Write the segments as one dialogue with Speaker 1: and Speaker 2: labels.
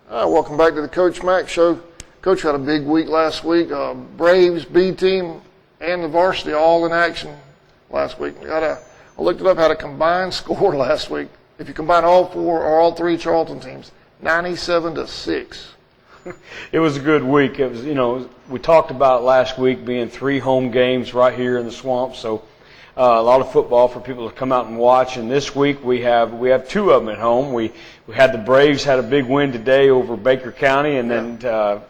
Speaker 1: Welcome back to the Coach Mac Show. Coach had a big week last week. Braves, B team, and the varsity all in action last week. I looked it up, had a combined score last week. If you combine all four or all three Charlton teams, 97-6.
Speaker 2: It was a good week. It was, we talked about last week being 3 home games right here in the swamp, so a lot of football for people to come out and watch. And this week we have 2 of them at home. We had the Braves had a big win today over Baker County, and then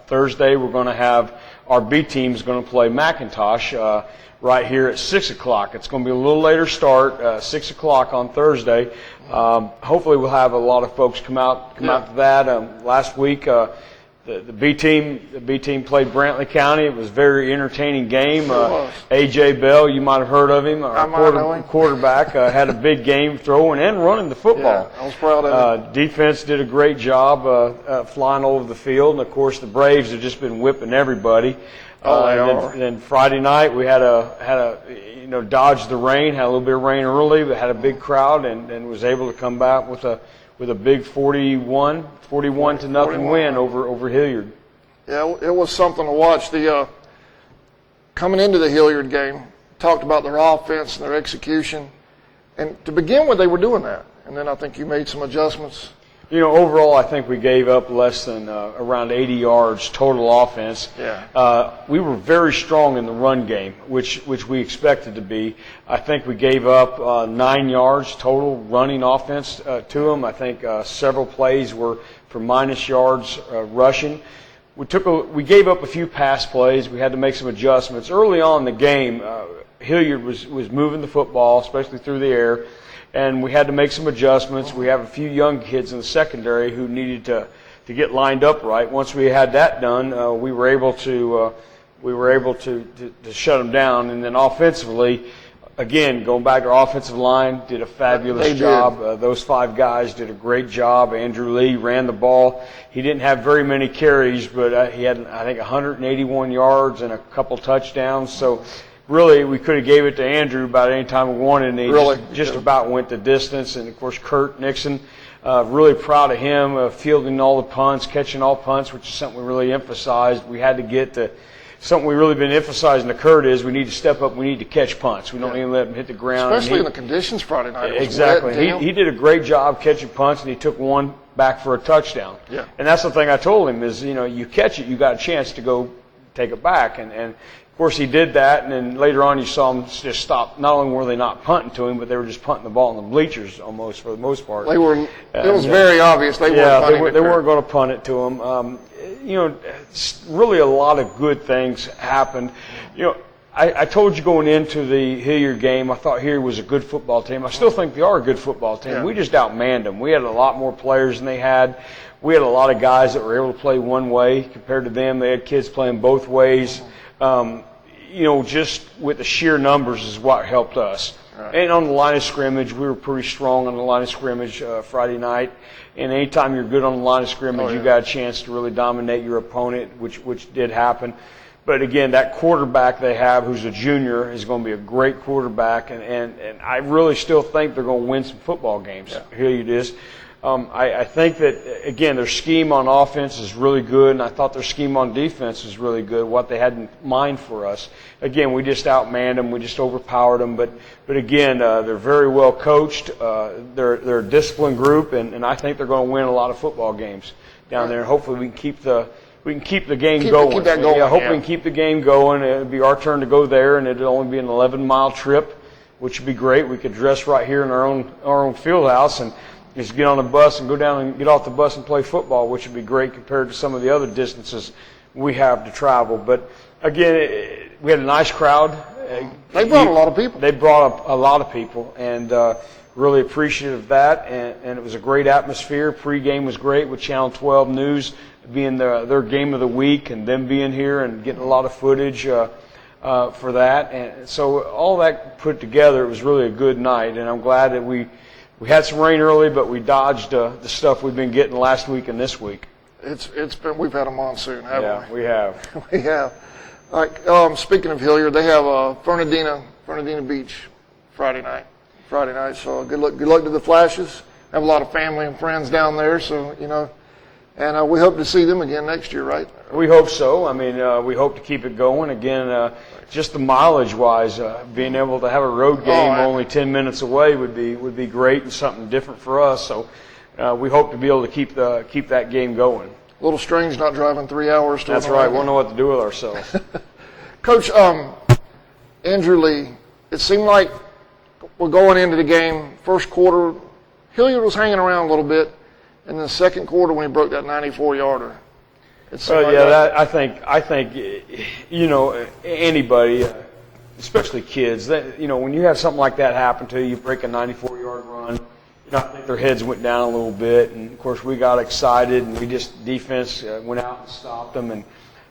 Speaker 2: Thursday we're going to have our B team is going to play McIntosh right here at 6 o'clock. It's going to be a little later start, 6 o'clock on Thursday. Hopefully we'll have a lot of folks come out to that. Last week the B team played Brantley County. It was a very entertaining game. A.J. Bell, you might have heard of him. Our quarterback had a big game throwing and running the football.
Speaker 1: Yeah, I was proud of him.
Speaker 2: Defense did a great job flying over the field, and of course the Braves have just been whipping everybody. And then Friday night we had dodged the rain, had a little bit of rain early, but had a big crowd and was able to come back with a big 41-0 win over Hilliard.
Speaker 1: Yeah, it was something to watch. Coming into the Hilliard game, talked about their offense and their execution. And to begin with, they were doing that. And then I think you made some adjustments.
Speaker 2: Overall, I think we gave up less than around 80 yards total offense.
Speaker 1: Yeah.
Speaker 2: We were very strong in the run game, which we expected to be. I think we gave up 9 yards total running offense to them. I think several plays were for minus yards rushing. We gave up a few pass plays. We had to make some adjustments early on in the game. Hilliard was moving the football, especially through the air. And we had to make some adjustments. We have a few young kids in the secondary who needed to get lined up right. Once we had that done, we were able to shut them down. And then offensively, again, going back to our offensive line, did a fabulous job. Those 5 guys did a great job. Andrew Lee ran the ball. He didn't have very many carries, but he had, I think, 181 yards and a couple touchdowns. So really, we could have gave it to Andrew about any time we wanted, and he just about went the distance. And, of course, Kurt Nixon, really proud of him, fielding all the punts, catching all punts, which is something we really emphasized. We had to get to something we've really been emphasizing to Kurt is we need to step up, we need to catch punts. We don't need to let him hit the ground.
Speaker 1: Especially in the conditions Friday night.
Speaker 2: Exactly. He did a great job catching punts, and he took one back for a touchdown.
Speaker 1: Yeah.
Speaker 2: And that's the thing I told him is, you catch it, you got a chance to go take it back. And of course, he did that, and then later on you saw him just stop. Not only were they not punting to him, but they were just punting the ball in the bleachers almost for the most part.
Speaker 1: It was very obvious they weren't punting
Speaker 2: they weren't going to punt it to him. Really a lot of good things happened. I told you going into the Hilliard game, I thought Hilliard was a good football team. I still think they are a good football team.
Speaker 1: Yeah.
Speaker 2: We just outmanned them. We had a lot more players than they had. We had a lot of guys that were able to play one way compared to them. They had kids playing both ways. Just with the sheer numbers is what helped us. Right. And on the line of scrimmage, we were pretty strong on the line of scrimmage Friday night. And anytime you're good on the line of scrimmage, you got a chance to really dominate your opponent, which did happen. But again, that quarterback they have, who's a junior, is going to be a great quarterback. And I really still think they're going to win some football games. Yeah. Hilliard is. I think that, again, their scheme on offense is really good, and I thought their scheme on defense was really good, what they had in mind for us. Again, we just outmanned them. We just overpowered them. But again, they're very well coached. They're a disciplined group, and I think they're going to win a lot of football games down there. And hopefully we can keep the game going.
Speaker 1: Keep that going.
Speaker 2: Yeah, we can keep the game going. It'll be our turn to go there, and it'll only be an 11-mile trip, which would be great. We could dress right here in our own field house and just get on the bus and go down and get off the bus and play football, which would be great compared to some of the other distances we have to travel. But again, we had a nice crowd.
Speaker 1: They brought a lot of people.
Speaker 2: They brought a lot of people, and really appreciative of that. And it was a great atmosphere. Pre-game was great with Channel 12 News being their game of the week, and them being here and getting a lot of footage for that. And so all that put together, it was really a good night. And I'm glad that we had some rain early, but we dodged the stuff we've been getting last week and this week.
Speaker 1: We've had a monsoon, haven't we?
Speaker 2: Yeah, we have.
Speaker 1: We have. All right. Speaking of Hilliard, they have Fernandina Beach Friday night. So good luck to the Flashes. Have a lot of family and friends down there, so And we hope to see them again next year, right?
Speaker 2: We hope so. I mean, we hope to keep it going. Again, just the mileage-wise, being able to have a road game only 10 minutes away would be great and something different for us. So we hope to be able to keep that game going.
Speaker 1: A little strange not driving 3 hours to.
Speaker 2: That's right. We'll know what to do with ourselves.
Speaker 1: Coach, Andrew Lee, it seemed like we're going into the game, first quarter, Hilliard was hanging around a little bit. In the second quarter, when he broke that 94-yarder,
Speaker 2: I think anybody, especially kids, that when you have something like that happen to you, you break a 94-yard run. I think their heads went down a little bit, and of course we got excited, and defense went out and stopped them,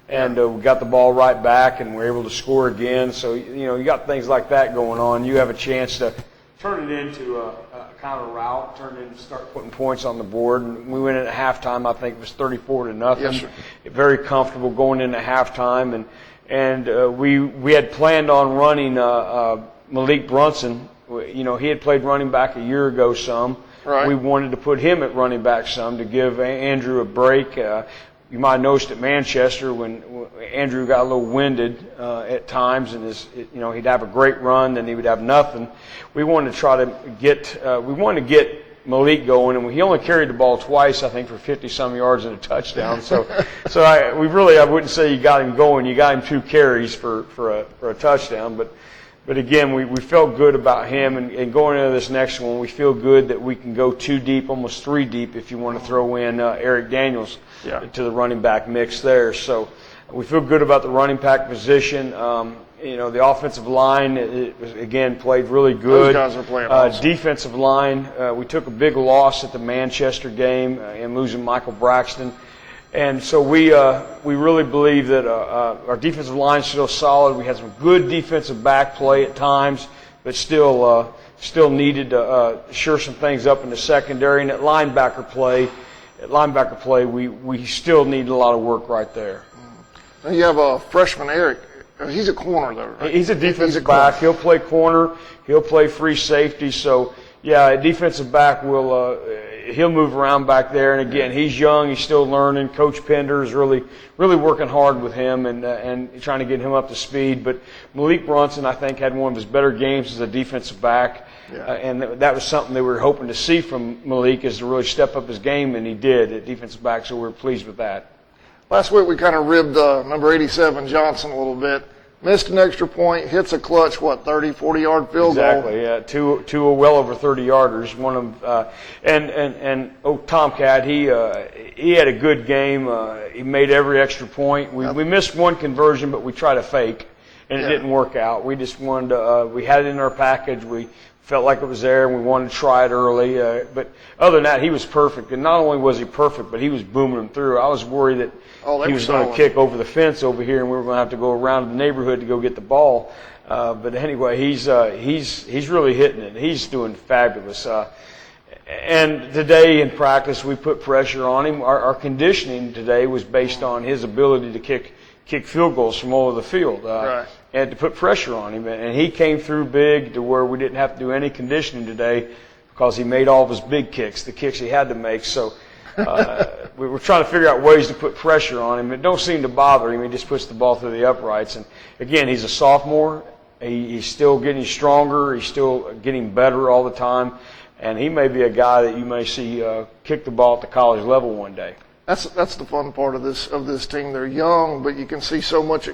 Speaker 2: and we got the ball right back, and we're able to score again. So you got things like that going on. You have a chance to turn it into a kind of a route, turn it into start putting points on the board. And we went in at halftime. I think it was 34-0.
Speaker 1: Yes, sir.
Speaker 2: Very comfortable going into halftime, and we had planned on running Malik Brunson. He had played running back a year ago some.
Speaker 1: Right.
Speaker 2: We wanted to put him at running back some to give Andrew a break. You might have noticed at Manchester when Andrew got a little winded at times, and he'd have a great run, then he would have nothing. We wanted to try to get Malik going, and he only carried the ball twice, I think, for 50-some yards and a touchdown. I wouldn't say you got him going. You got him 2 carries for a touchdown, but again, we felt good about him, and going into this next one, we feel good that we can go 2 deep, almost 3 deep, if you want to throw in Eric Daniels to the running back mix there. So we feel good about the running back position. The offensive line, again, played really good.
Speaker 1: Those guys are playing awesome.
Speaker 2: Defensive line, we took a big loss at the Manchester game in losing Michael Braxton. And so we really believe that our defensive line is still solid. We had some good defensive back play at times, but still needed to shore some things up in the secondary. And at linebacker play, we still need a lot of work right there.
Speaker 1: Now you have a freshman, Eric. He's a corner, though, right?
Speaker 2: He's a defensive back. He'll play corner. He'll play free safety. So, a defensive back he'll move around back there. And again, he's young. He's still learning. Coach Pender is really working hard with him and trying to get him up to speed. But Malik Brunson, I think, had one of his better games as a defensive back. And that was something that we were hoping to see from Malik, is to really step up his game, and he did at defensive back. So we're pleased with that.
Speaker 1: Last week we kind of ribbed number 87, Johnson, a little bit. Missed an extra point, hits a clutch, 30, 40-yard field goal.
Speaker 2: Exactly, yeah. Two well over 30-yarders. One of them, Tomcat, he had a good game. He made every extra point. We missed one conversion, but we tried to fake, and it didn't work out. We just wanted to, we had it in our package. We felt like it was there, and we wanted to try it early. But other than that, he was perfect. And not only was he perfect, but he was booming them through. I was worried that he was going to kick over the fence over here, and we were going to have to go around the neighborhood to go get the ball. But anyway, he's really hitting it. He's doing fabulous. And today in practice, we put pressure on him. Our conditioning today was based on his ability to kick field goals from all over the field.
Speaker 1: Right.
Speaker 2: And to put pressure on him. And he came through big to where we didn't have to do any conditioning today because he made all of his big kicks, the kicks he had to make. So we were trying to figure out ways to put pressure on him. It don't seem to bother him. He just puts the ball through the uprights. And, again, he's a sophomore. He's still getting stronger. He's still getting better all the time. And he may be a guy that you may see kick the ball at the college level one day.
Speaker 1: That's the fun part of this team. They're young, but you can see so much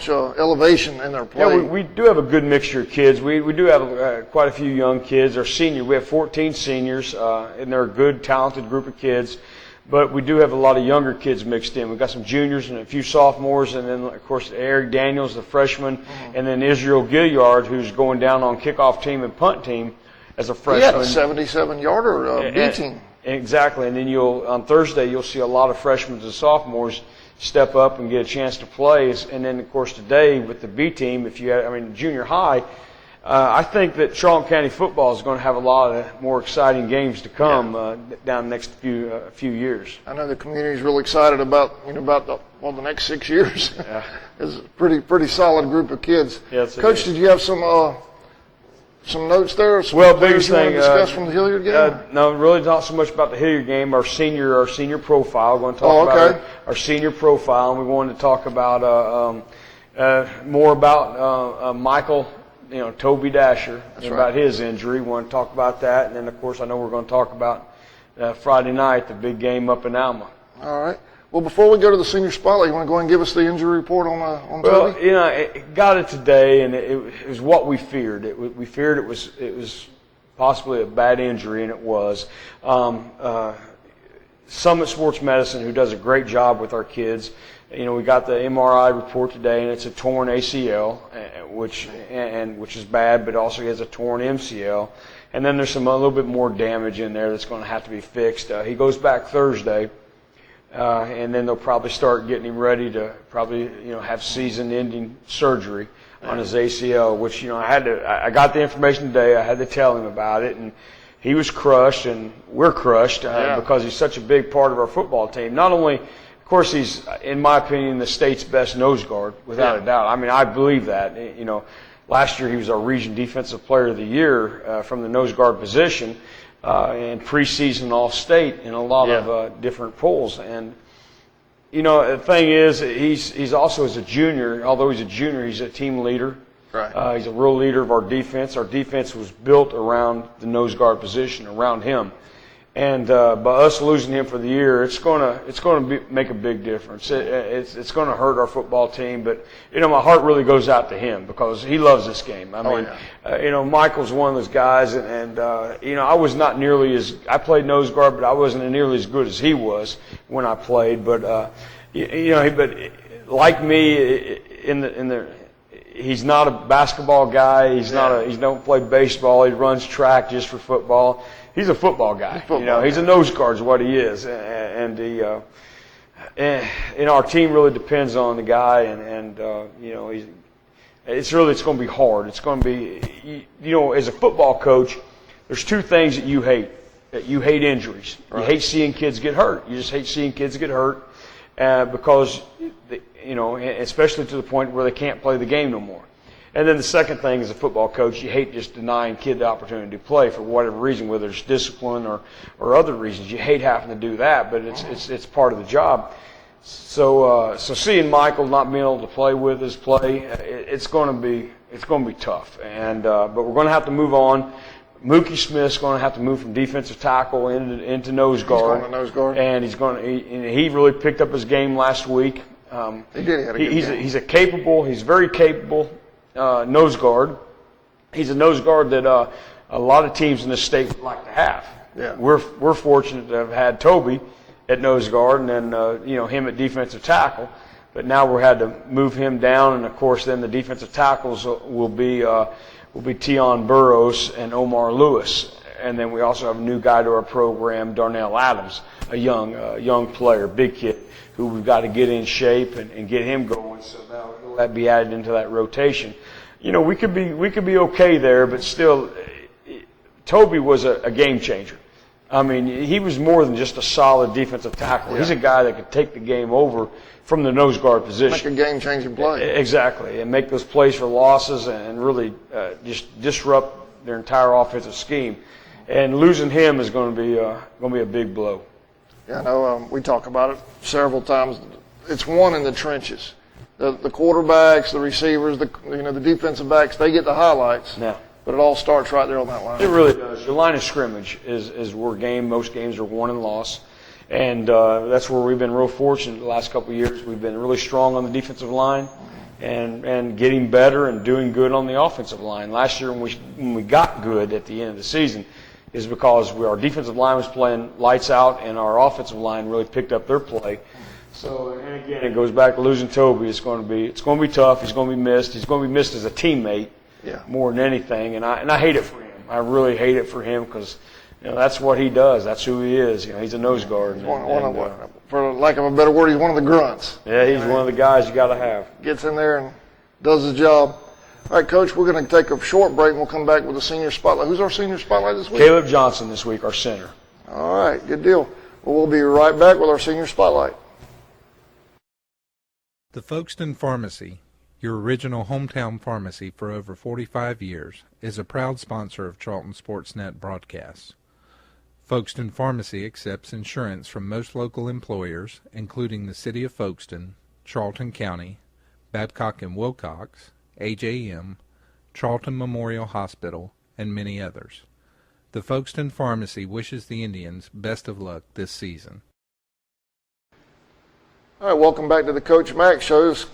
Speaker 1: elevation in their play.
Speaker 2: Yeah, we do have a good mixture of kids. We do have quite a few young kids. Our seniors, we have 14 seniors, and they're a good, talented group of kids. But we do have a lot of younger kids mixed in. We've got some juniors and a few sophomores, and then, of course, Eric Daniels, the freshman, and then Israel Hilliard, who's going down on kickoff team and punt team as a freshman.
Speaker 1: He had a 77-yarder B team.
Speaker 2: Exactly, and then on Thursday you'll see a lot of freshmen and sophomores step up and get a chance to play. And then, of course, today with the B team, junior high, I think that Charlton County football is going to have a lot of more exciting games to come down the next few years.
Speaker 1: I know the community is really excited about the next 6 years. Yeah. It's a pretty solid group of kids.
Speaker 2: Yes,
Speaker 1: Coach, did you have some some notes there?
Speaker 2: Well, biggest
Speaker 1: you want
Speaker 2: thing
Speaker 1: to discuss from the Hilliard game?
Speaker 2: No, really not so much about the Hilliard game. Our senior profile. We're going to talk about our senior profile, and we wanted to talk about more about Michael, Toby Dasher, and about his injury. We want to talk about that, and then of course I know we're going to talk about Friday night, the big game up in Alma.
Speaker 1: All right. Well, before we go to the senior spotlight, you want to go ahead and give us the injury report on Toby?
Speaker 2: Well, got it today, and it was what we feared. We feared it was possibly a bad injury, and it was. Summit Sports Medicine, who does a great job with our kids, we got the MRI report today, and it's a torn ACL, which is bad, but also he has a torn MCL. And then there's a little bit more damage in there that's going to have to be fixed. He goes back Thursday. And then they'll probably start getting him ready to have season-ending surgery on his ACL, which, I got the information today. I had to tell him about it, and he was crushed, and we're crushed because he's such a big part of our football team. Not only, of course, he's, in my opinion, the state's best nose guard, without a doubt. I mean, I believe that. Last year he was our Region Defensive Player of the Year from the nose guard position. And preseason All-State in a lot of different polls. And, the thing is, he's also as a junior, although he's a junior, he's a team leader.
Speaker 1: Right.
Speaker 2: He's a real leader of our defense. Our defense was built around the nose guard position, around him. And by us losing him for the year, it's going to make a big difference. It's going to hurt our football team, but my heart really goes out to him because he loves this game. I mean, Michael's one of those guys, and I was not nearly I played nose guard, but I wasn't nearly as good as he was when I played. But but like me, he's not a basketball guy. He don't play baseball. He runs track just for football. He's a football guy. He's a nose guard is what he is, and our team really depends on the guy, and it's going to be hard. It's going to be, as a football coach, there's two things that you hate. You hate injuries. Right. You hate seeing kids get hurt. You just hate seeing kids get hurt because, especially to the point where they can't play the game no more. And then the second thing, as a football coach, you hate just denying kid the opportunity to play for whatever reason, whether it's discipline or other reasons. You hate having to do that, but it's part of the job. So seeing Michael not being able to play with his play, it's going to be tough. And but we're going to have to move on. Mookie Smith's going to have to move from defensive tackle into nose guard.
Speaker 1: He's going to nose guard.
Speaker 2: And he really picked up his game last week.
Speaker 1: He did. He had a good game.
Speaker 2: He's very capable. Nose guard. He's a nose guard that a lot of teams in this state would like to have.
Speaker 1: Yeah.
Speaker 2: We're fortunate to have had Toby at nose guard and then him at defensive tackle. But now we had to move him down, and of course then the defensive tackles will be Tion Burrows and Omar Lewis, and then we also have a new guy to our program, Darnell Adams, a young player, big kid, who we've got to get in shape and get him going. So now that be added into that rotation. We could be okay there, but still, Toby was a game changer. I mean, he was more than just a solid defensive tackle. Yeah. He's a guy that could take the game over from the nose guard position.
Speaker 1: Make a game-changing play.
Speaker 2: Exactly, and make those plays for losses and really just disrupt their entire offensive scheme. And losing him is going to be a big blow.
Speaker 1: Yeah, I know. We talk about it several times. It's one in the trenches. The quarterbacks, the receivers, the defensive backs, they get the highlights.
Speaker 2: Yeah.
Speaker 1: But it all starts right there on that line.
Speaker 2: It really does. Your line of scrimmage is where most games are won and lost. And that's where we've been real fortunate the last couple of years. We've been really strong on the defensive line and getting better and doing good on the offensive line. Last year when we got good at the end of the season is because our defensive line was playing lights out and our offensive line really picked up their play. So, and again, it goes back to losing Toby. It's going to be tough. He's going to be missed. He's going to be missed as a teammate more than anything. And I hate it for him. I really hate it for him because that's what he does. That's who he is. He's a nose guard.
Speaker 1: For lack of a better word, he's one of the grunts.
Speaker 2: Yeah, he's one of the guys you got to have.
Speaker 1: Gets in there and does his job. All right, Coach, we're going to take a short break and we'll come back with the senior spotlight. Who's our senior spotlight this week?
Speaker 2: Kaleb Johnson this week, our center.
Speaker 1: All right, good deal. Well, we'll be right back with our senior spotlight.
Speaker 3: The Folkestone Pharmacy, Your original hometown pharmacy for over 45 years is a proud sponsor of Charlton Sportsnet broadcasts. Folkestone Pharmacy accepts insurance from most local employers, including the City of Folkestone, Charlton County, Babcock and Wilcox, AJM, Charlton Memorial Hospital, and many others. The Folkestone Pharmacy wishes the Indians best of luck this season.
Speaker 1: All right, welcome back to the Coach Mack Show. It's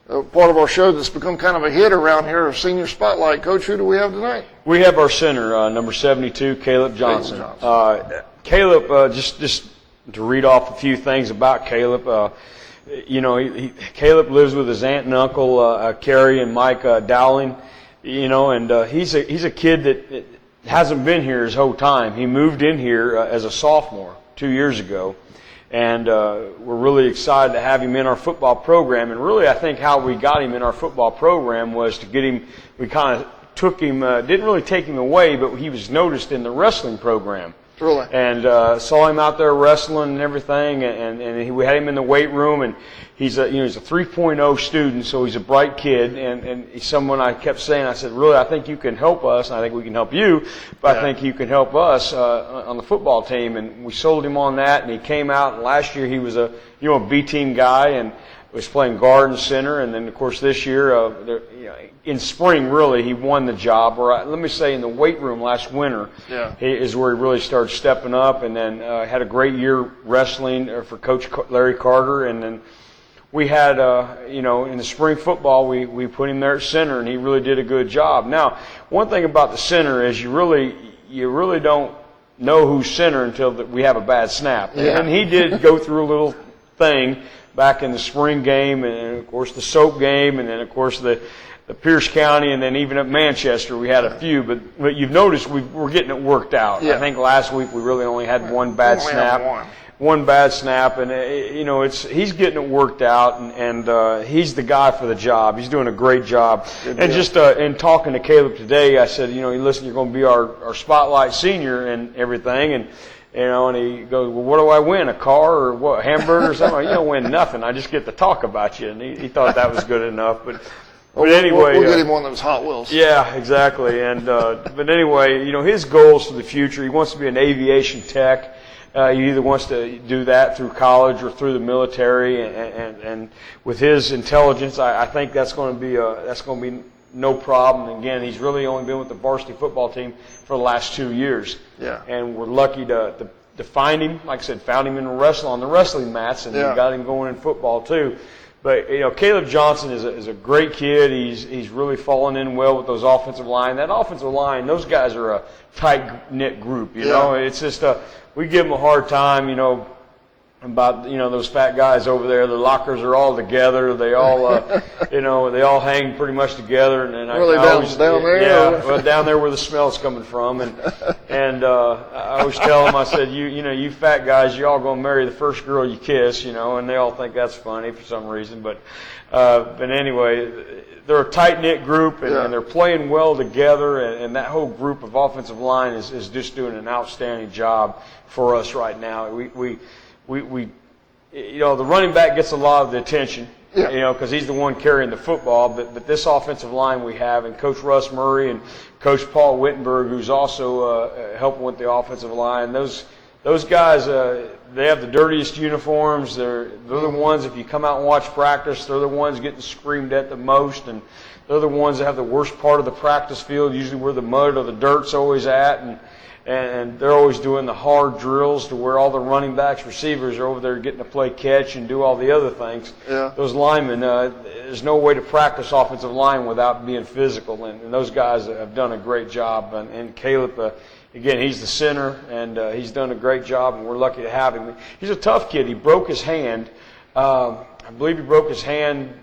Speaker 1: part of our show that's become kind of a hit around here, a senior spotlight. Coach, who do we have tonight?
Speaker 2: We have our center, number 72, Kaleb Johnson. Kaleb, just to read off a few things about Kaleb. Kaleb lives with his aunt and uncle, Carrie and Mike Dowling. And he's a kid that hasn't been here his whole time. He moved in here as a sophomore 2 years ago. And we're really excited to have him in our football program. And really, I think how we got him in our football program was to get him, we kind of took him, didn't really take him away, but he was noticed in the wrestling program.
Speaker 1: Really?
Speaker 2: And saw him out there wrestling and everything, and we had him in the weight room, and he's a 3.0 student, so he's a bright kid, and he's someone I kept saying, I said, really, I think you can help us, and I think we can help you, but I think you can help us on the football team. And we sold him on that, and he came out, and last year he was a B team guy, and was playing guard and center, and then of course this year, in spring really, he won the job. Or let me say, in the weight room last winter, is where he really started stepping up, and then had a great year wrestling for Coach Larry Carter, and then we had, in the spring football, we put him there at center, and he really did a good job. Now, one thing about the center is you really don't know who's center until we have a bad snap, and he did go through a little thing back in the spring game, and of course the soap game, and then of course the Pierce County, and then even at Manchester we had a few. But you've noticed we're getting it worked out. I think last week we really only had one bad snap. One bad snap, and he's getting it worked out, and he's the guy for the job. He's doing a great job. And just in talking to Kaleb today, I said, listen, you're going to be our spotlight senior and everything, and he goes, well, what do I win? A car or what? A hamburger or something? You don't win nothing. I just get to talk about you. And he thought that was good enough. But anyway,
Speaker 1: we'll get him one of those Hot Wheels.
Speaker 2: Yeah, exactly. And but anyway, his goals for the future. He wants to be an aviation tech. He either wants to do that through college or through the military. And with his intelligence, I think that's going to be no problem. And again, he's really only been with the varsity football team for the last 2 years. Yeah. And we're lucky to find him. Like I said, found him on the wrestling mats, and we got him going in football too. But Kaleb Johnson is a great kid. He's really fallen in well with those offensive line. That offensive line, those guys are a tight knit group. You know, it's just we give them a hard time. About those fat guys over there. Their lockers are all together. They all they all hang pretty much together. And
Speaker 1: really down there.
Speaker 2: Yeah, well, down there where the smell's coming from. And I always tell them, I said, you fat guys, you all gonna marry the first girl you kiss, and they all think that's funny for some reason. But anyway, they're a tight knit group, and they're playing well together. And that whole group of offensive line is just doing an outstanding job for us right now. We the running back gets a lot of the attention, because he's the one carrying the football. But this offensive line we have, and Coach Russ Murray and Coach Paul Wittenberg, who's also helping with the offensive line. Those guys, they have the dirtiest uniforms. They're the ones, if you come out and watch practice, they're the ones getting screamed at the most, and they're the ones that have the worst part of the practice field, usually where the mud or the dirt's always at, and they're always doing the hard drills to where all the running backs, receivers are over there getting to play catch and do all the other things. Yeah. Those linemen, there's no way to practice offensive line without being physical, and those guys have done a great job. And Kaleb, again, he's the center, and he's done a great job, and we're lucky to have him. He's a tough kid. He broke his hand. I believe he broke his hand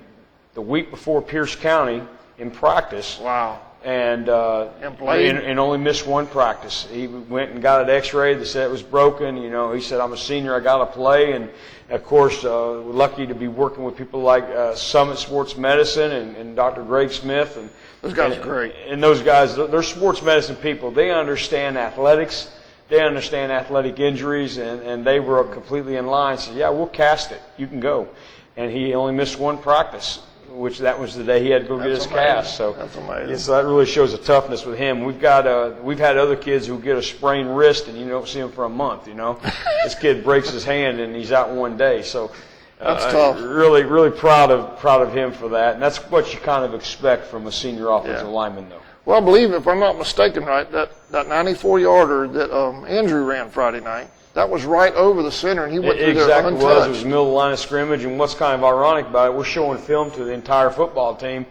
Speaker 2: the week before Pierce County in practice. Wow. And only missed one practice. He went and got an X-ray. They said it was broken. He said, "I'm a senior. I got to play." And of course, we're lucky to be working with people like Summit Sports Medicine and Dr. Greg Smith. And
Speaker 1: those guys are great.
Speaker 2: And those guys, they're sports medicine people. They understand athletics. They understand athletic injuries, and they were completely in line. Said, "Yeah, we'll cast it. You can go." And he only missed one practice. which that was the day he had to go get his cast. So
Speaker 1: that's amazing.
Speaker 2: So that really shows a toughness with him. We've had other kids who get a sprained wrist and you don't see him for a month. This kid breaks his hand and he's out one day. So
Speaker 1: that's tough.
Speaker 2: Really, really proud of him for that. And that's what you kind of expect from a senior offensive lineman, though.
Speaker 1: Well, I believe, if I'm not mistaken, right, that 94-yarder that Andrew ran Friday night, that was right over the center, and he went through there untouched.
Speaker 2: Exactly was. It was the middle of the line of scrimmage, and what's kind of ironic about it, we're showing film to the entire football team,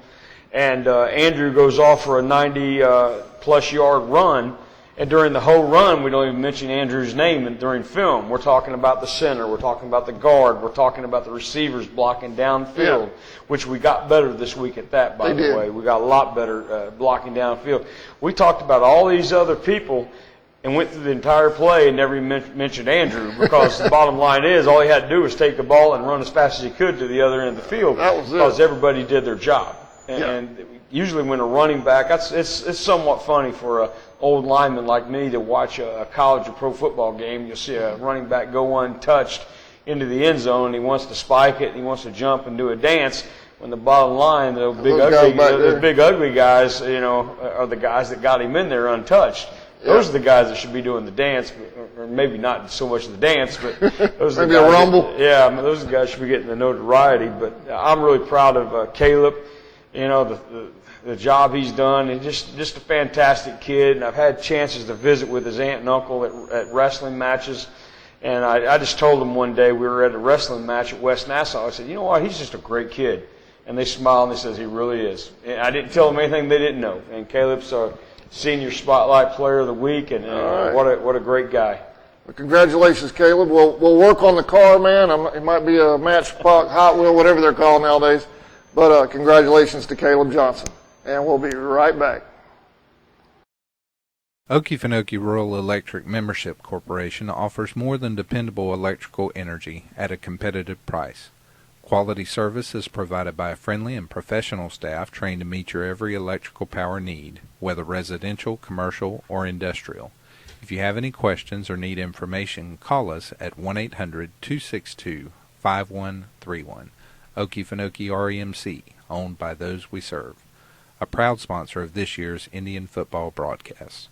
Speaker 2: and Andrew goes off for a 90-plus yard run, and during the whole run, we don't even mention Andrew's name during film. We're talking about the center. We're talking about the guard. We're talking about the receivers blocking downfield, which we got better this week at that, by the way. We got a lot better blocking downfield. We talked about all these other people and went through the entire play and never even mentioned Andrew, because the bottom line is all he had to do was take the ball and run as fast as he could to the other end of the field, because everybody did their job. And usually when a running back, it's somewhat funny for an old lineman like me to watch a college or pro football game. You'll see a running back go untouched into the end zone, and he wants to spike it, and he wants to jump and do a dance. When the bottom line, the big ugly guys, are the guys that got him in there untouched. Those are the guys that should be doing the dance, or maybe not so much the dance, but those are the guys.
Speaker 1: Maybe a rumble.
Speaker 2: Those are the guys should be getting the notoriety. But I'm really proud of Caleb. The job he's done, and just a fantastic kid. And I've had chances to visit with his aunt and uncle at wrestling matches. And I just told them one day we were at a wrestling match at West Nassau. I said, you know what, he's just a great kid. And they smiled and they said, he really is. And I didn't tell them anything they didn't know. And Caleb's our Senior Spotlight Player of the Week, and what a great guy.
Speaker 1: Well, congratulations, Caleb. We'll work on the car, man. It might be a Matchbox, Hot Wheel, whatever they're called nowadays. But congratulations to Kaleb Johnson. And we'll be right back.
Speaker 3: Okefenokee Rural Electric Membership Corporation offers more than dependable electrical energy at a competitive price. Quality service is provided by a friendly and professional staff trained to meet your every electrical power need, whether residential, commercial, or industrial. If you have any questions or need information, call us at 1-800-262-5131. Okefenokee REMC, owned by those we serve. A proud sponsor of this year's Indian football broadcast.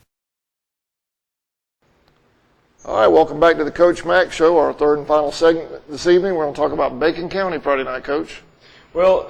Speaker 1: All right, welcome back to the Coach Mack Show, our third and final segment this evening. We're going to talk about Bacon County Friday night, Coach.
Speaker 2: Well,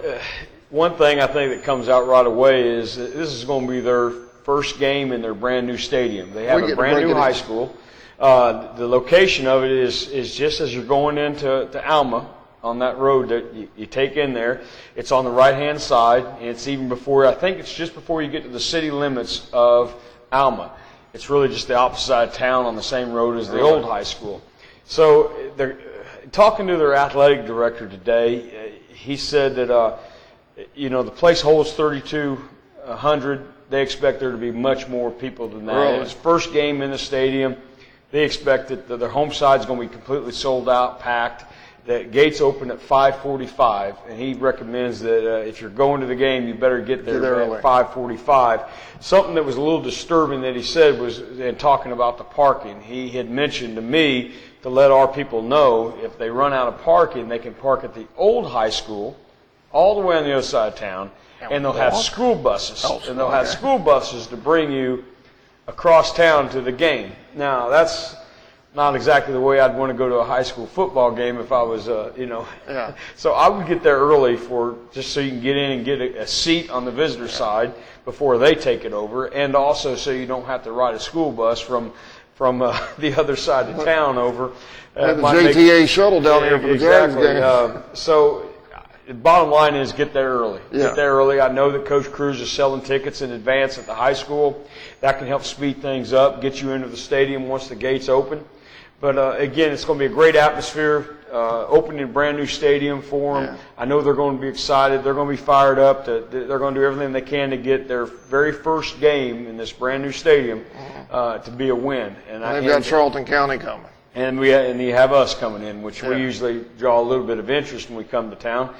Speaker 2: one thing I think that comes out right away is that this is going to be their first game in their brand new stadium. They have a brand new high school. The location of it is just as you're going into Alma on that road that you take in there. It's on the right-hand side, and it's even before, I think it's just before you get to the city limits of Alma. It's really just the opposite side of town on the same road as the old high school. So they're talking to their athletic director today. He said that, the place holds 3,200. They expect there to be much more people than that.
Speaker 1: Really?
Speaker 2: It's first game in the stadium. They expect that their home side is going to be completely sold out, packed. The gates open at 5:45, and he recommends that if you're going to the game, you better get there at 5:45. Something that was a little disturbing that he said was, in talking about the parking, he had mentioned to me to let our people know if they run out of parking, they can park at the old high school all the way on the other side of town, and they'll have school buses. And they'll have school buses to bring you across town to the game. Now, that's not exactly the way I'd want to go to a high school football game if I was, So I would get there early just so you can get in and get a seat on the visitor side before they take it over, and also so you don't have to ride a school bus from the other side of town over.
Speaker 1: The JTA shuttle down here for the Jags game.
Speaker 2: So the bottom line is get there early. Get there early. I know that Coach Cruz is selling tickets in advance at the high school. That can help speed things up, get you into the stadium once the gates open. But again, it's going to be a great atmosphere, opening a brand new stadium for them. I know they're going to be excited. They're going to be fired up. They're going to do everything they can to get their very first game in this brand new stadium to be a win. And
Speaker 1: they've got Charlton County coming.
Speaker 2: And you have us coming in, which we usually draw a little bit of interest when we come to town.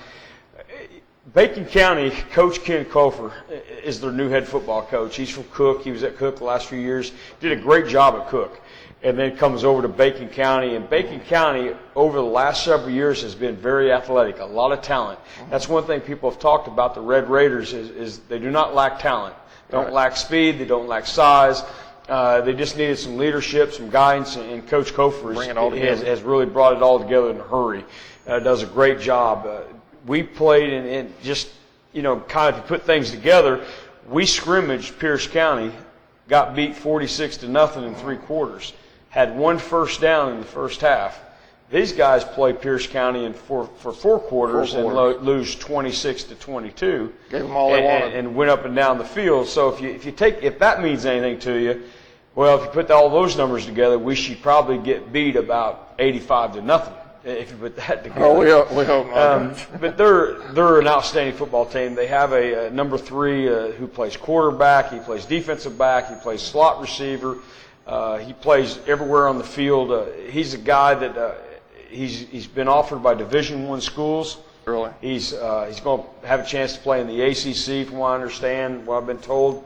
Speaker 2: Bacon County, Coach Ken Kofer is their new head football coach. He's from Cook. He was at Cook the last few years. Did a great job at Cook. and then comes over to Bacon County. And Bacon County, over the last several years, has been very athletic, a lot of talent. That's one thing people have talked about the Red Raiders is they do not lack talent. Don't lack speed. They don't lack size. They just needed some leadership, some guidance, and Coach Kofer has really brought it all together in a hurry. Does a great job. We played in just, kind of to put things together, we scrimmaged Pierce County, got beat 46-0 in 3 quarters, had 1 first down in the first half. These guys play Pierce County for 4 quarters and lose 26-22.
Speaker 1: Gave them all they wanted.
Speaker 2: And went up and down the field. So if that means anything to you, well, if you put all those numbers together, we should probably get beat about 85-0. If you put that together.
Speaker 1: Oh, we hope not.
Speaker 2: But they're an outstanding football team. They have a number 3 who plays quarterback. He plays defensive back. He plays slot receiver. He plays everywhere on the field. He's a guy that he's been offered by Division I schools.
Speaker 1: Really?
Speaker 2: He's going to have a chance to play in the ACC, from what I understand, what I've been told.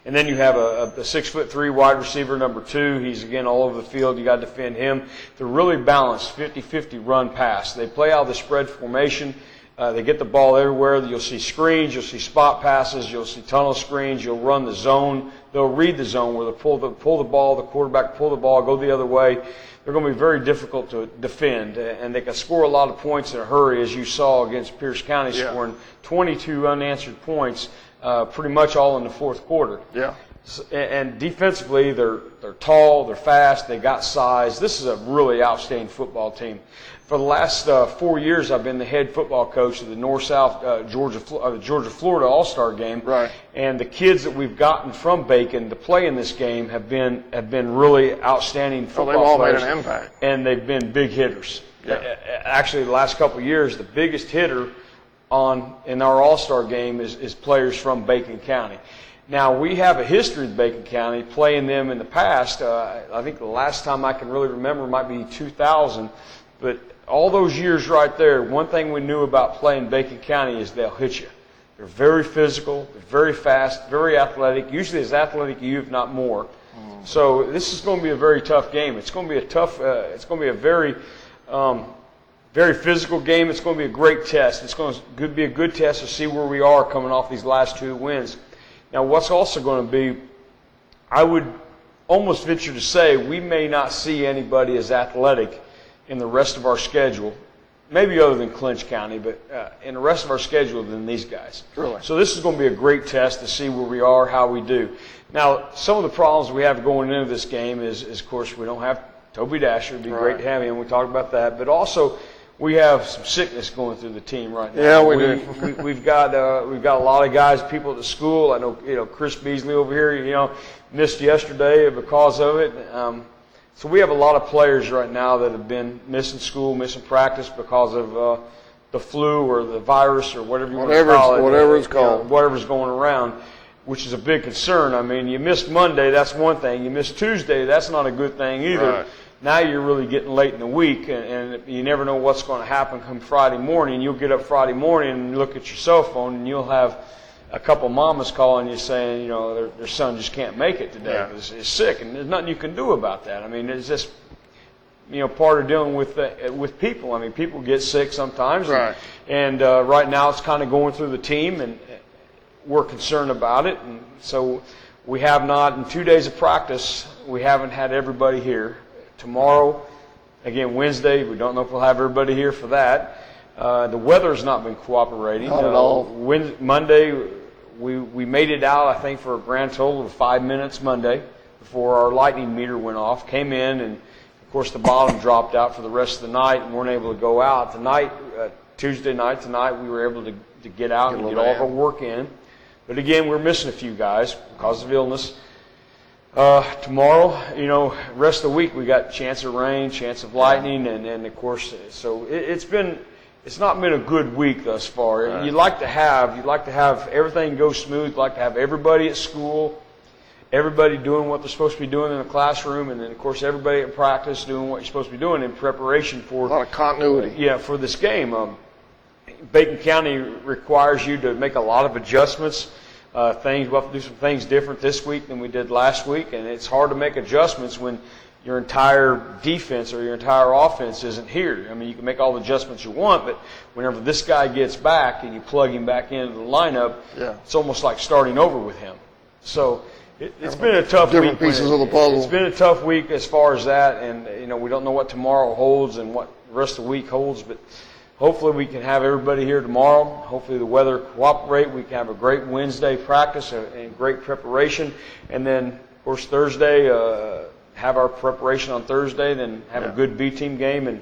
Speaker 2: And then you have a 6'3" wide receiver, number 2. He's, again, all over the field. You got to defend him. They're really balanced, 50-50 run pass. They play out of the spread formation. They get the ball everywhere. You'll see screens. You'll see spot passes. You'll see tunnel screens. You'll run the zone. They'll read the zone where they pull the ball, the quarterback pull the ball, go the other way. They're going to be very difficult to defend, and they can score a lot of points in a hurry, as you saw against Pierce County, scoring 22 unanswered points. Pretty much all in the 4th quarter.
Speaker 1: Yeah.
Speaker 2: And defensively, they're tall, they're fast, they got size. This is a really outstanding football team. For the last 4 years, I've been the head football coach of the North-South Georgia-Florida All-Star game.
Speaker 1: Right.
Speaker 2: And the kids that we've gotten from Bacon to play in this game have been really outstanding football players.
Speaker 1: They've all made an impact.
Speaker 2: And they've been big hitters.
Speaker 1: Yeah.
Speaker 2: Actually, the last couple of years, the biggest hitter in our All-Star game is players from Bacon County. Now, we have a history of Bacon County, playing them in the past. I think the last time I can really remember might be 2000. But all those years right there, one thing we knew about playing Bacon County is they'll hit you. They're very physical, they're very fast, very athletic, usually as athletic as you, if not more. So this is going to be a very tough game. It's going to be it's going to be a very physical game. It's going to be a great test. It's going to be a good test to see where we are coming off these last 2 wins. Now, what's also going to be, I would almost venture to say, we may not see anybody as athletic in the rest of our schedule, maybe other than Clinch County, but in the rest of our schedule than these guys.
Speaker 1: Really?
Speaker 2: So this is going to be a great test to see where we are, how we do. Now, some of the problems we have going into this game is of course, we don't have Toby Dasher. It'd be great to have him. We talked about that. But also, we have some sickness going through the team right now.
Speaker 1: Yeah, we do.
Speaker 2: We've got a lot of guys, people at the school. I know, Chris Beasley over here, missed yesterday because of it. So we have a lot of players right now that have been missing school, missing practice because of the flu or the virus or whatever you want to call it.
Speaker 1: Whatever it's called.
Speaker 2: Whatever's going around, which is a big concern. I mean, you missed Monday, that's one thing. You missed Tuesday, that's not a good thing either.
Speaker 1: Right.
Speaker 2: Now you're really getting late in the week, and you never know what's going to happen come Friday morning. You'll get up Friday morning and look at your cell phone, and you'll have a couple mamas calling you saying, their son just can't make it today because he's sick, and there's nothing you can do about that. I mean, it's just, part of dealing with people. I mean, people get sick sometimes,
Speaker 1: right.
Speaker 2: And right now it's kind of going through the team, and we're concerned about it, and so we have not, in 2 days of practice, we haven't had everybody here. Tomorrow, again, Wednesday, we don't know if we'll have everybody here for that. The weather's not been cooperating.
Speaker 1: Not at all.
Speaker 2: Monday, we made it out, I think, for a grand total of 5 minutes Monday before our lightning meter went off. Came in, and, of course, the bottom dropped out for the rest of the night and weren't able to go out. Tonight, Tuesday night, we were able to get out and get all of our work in. But, again, we're missing a few guys because of illness. Tomorrow, rest of the week we got chance of rain, chance of lightning, and of course, so it's not been a good week thus far.
Speaker 1: Right.
Speaker 2: You'd like to have everything go smooth. You'd like to have everybody at school, everybody doing what they're supposed to be doing in the classroom, and then of course everybody at practice doing what you're supposed to be doing in preparation for
Speaker 1: a lot of continuity.
Speaker 2: For this game. Bacon County requires you to make a lot of adjustments. things. We'll have to do some things different this week than we did last week, and it's hard to make adjustments when your entire defense or your entire offense isn't here. I mean, you can make all the adjustments you want, but whenever this guy gets back and you plug him back into the lineup, it's almost like starting over with him. So it's been a tough week.
Speaker 1: Different pieces of the puzzle.
Speaker 2: It's been a tough week as far as that, and we don't know what tomorrow holds and what the rest of the week holds, but hopefully we can have everybody here tomorrow. Hopefully the weather cooperate. We can have a great Wednesday practice and great preparation, and then of course Thursday have our preparation on Thursday, then have a good B team game, and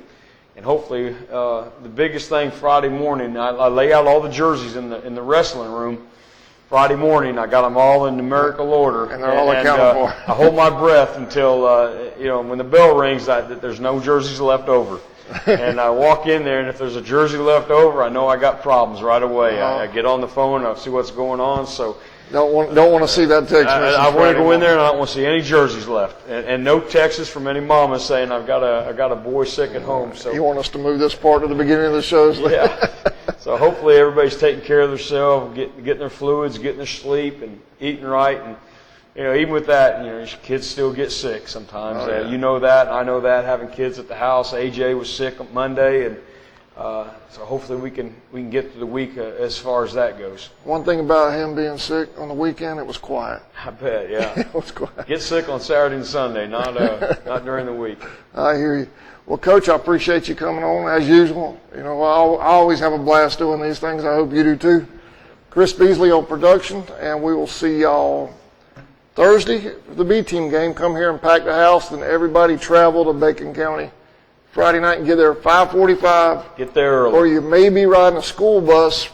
Speaker 2: hopefully the biggest thing Friday morning, I lay out all the jerseys in the wrestling room. Friday morning, I got them all in numerical order,
Speaker 1: and they're all accounted for.
Speaker 2: I hold my breath until when the bell rings, that there's no jerseys left over. And I walk in there, and if there's a jersey left over, I know I got problems right away. I get on the phone, I see what's going on. So
Speaker 1: don't want to see that text message.
Speaker 2: I want to go in there, and I don't want to see any jerseys left, and no texts from any mama saying I got a boy sick at home. So
Speaker 1: you want us to move this part to the beginning of the shows?
Speaker 2: Yeah. So hopefully everybody's taking care of themselves, getting their fluids, getting their sleep, and eating right. And even with that, kids still get sick sometimes. You know that, and I know that. Having kids at the house, AJ was sick on Monday, and so hopefully we can get through the week as far as that goes.
Speaker 1: One thing about him being sick on the weekend, it was quiet.
Speaker 2: I bet, yeah.
Speaker 1: It was quiet.
Speaker 2: Get sick on Saturday and Sunday, not during the week.
Speaker 1: I hear you. Well, Coach, I appreciate you coming on as usual. I always have a blast doing these things. I hope you do too. Chris Beasley on production, and we will see y'all Thursday for the B team game. Come here and pack the house, then everybody travel to Bacon County Friday night and get there at 5:45.
Speaker 2: Get there early.
Speaker 1: Or you may be riding a school bus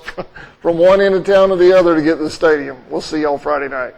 Speaker 1: from one end of town to the other to get to the stadium. We'll see y'all Friday night.